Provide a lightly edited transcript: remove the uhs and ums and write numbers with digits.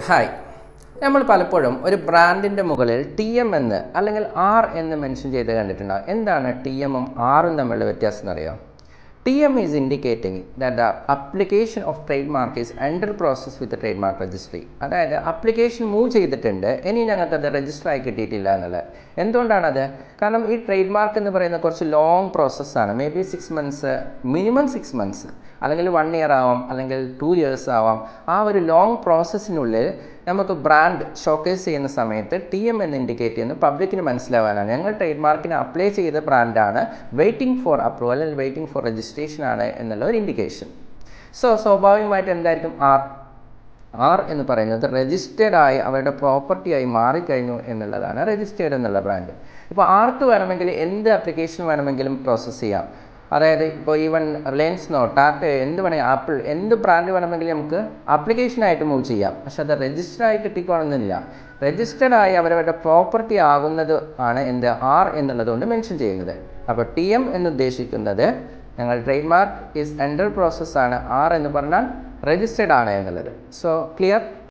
Hi, നമ്മൾ പലപ്പോഴും ഒരു ബ്രാൻഡിൻ്റെ മുകളിൽ ടി എം എന്ന് അല്ലെങ്കിൽ ആർ എന്ന് മെൻഷൻ ചെയ്ത് കണ്ടിട്ടുണ്ടാകും. എന്താണ് ടി എമ്മും ആറും തമ്മിലുള്ള വ്യത്യാസം എന്നറിയാം? T M is indicating that the application of trade mark is under process with trade mark registry. അതായത് അപ്ലിക്കേഷൻ മൂവ് ചെയ്തിട്ടുണ്ട്, ഇനി ഞങ്ങൾക്കത് രജിസ്റ്റർ ആയി കിട്ടിയിട്ടില്ല എന്നുള്ളത്. എന്തുകൊണ്ടാണത്? കാരണം ഈ ട്രേഡ് മാർക്ക് എന്ന് പറയുന്നത് കുറച്ച് ലോങ് പ്രോസസ്സാണ്. May be 6 months, minimum 6 months, അല്ലെങ്കിൽ 1 year ആവാം, അല്ലെങ്കിൽ 2 years ആവാം. ആ ഒരു ലോങ് പ്രോസസ്സിനുള്ളിൽ നമുക്ക് ബ്രാൻഡ് ഷോക്കേസ് ചെയ്യുന്ന സമയത്ത് ടി എം എന്ന് ഇൻഡിക്കേറ്റ് ചെയ്യുന്നത് പബ്ലിക്കിന് മനസ്സിലാവാനാണ്. ഞങ്ങൾ ട്രേഡ് മാർക്കിന് അപ്ലൈ ചെയ്ത ബ്രാൻഡാണ്, വെയിറ്റിംഗ് ഫോർ അപ്രൂവൽ അല്ലെങ്കിൽ വെയിറ്റിംഗ് ഫോർ രജിസ്ട്രേഷൻ ആണ് എന്നുള്ള ഒരു ഇൻഡിക്കേഷൻ. സ്വാഭാവികമായിട്ട് എന്തായിരിക്കും ആർ എന്ന് പറയുന്നത് രജിസ്റ്റേർഡ് ആയി അവരുടെ പ്രോപ്പർട്ടി ആയി മാറിക്കഴിഞ്ഞു എന്നുള്ളതാണ് രജിസ്റ്റേർഡ് എന്നുള്ള ബ്രാൻഡ്. ഇപ്പോൾ ആർക്ക് വേണമെങ്കിൽ എന്ത് ആപ്ലിക്കേഷൻ വേണമെങ്കിലും പ്രോസസ്സ് ചെയ്യാം. അതായത് ഇപ്പോൾ ഈവൻ റിലയൻസിനോ ടാറ്റയോ എന്ത് വേണമെങ്കിൽ ആപ്പിൾ എന്ത് ബ്രാൻഡ് വേണമെങ്കിലും നമുക്ക് ആപ്ലിക്കേഷനായിട്ട് മൂവ് ചെയ്യാം. പക്ഷെ അത് രജിസ്റ്റർ ആയി കിട്ടിക്കോണമെന്നില്ല. രജിസ്റ്റേർഡ് ആയി അവരവരുടെ പ്രോപ്പർട്ടി ആകുന്നത് ആണ് എന്ത് ആർ എന്നുള്ളതുകൊണ്ട് മെൻഷൻ ചെയ്യുന്നത്. അപ്പോൾ ടി എം എന്ന് ഉദ്ദേശിക്കുന്നത് ഞങ്ങൾ trade mark is under process ആണ്, ആർ എന്ന് പറഞ്ഞാൽ രജിസ്റ്റേർഡ് ആണ് എന്നുള്ളത്. So clear?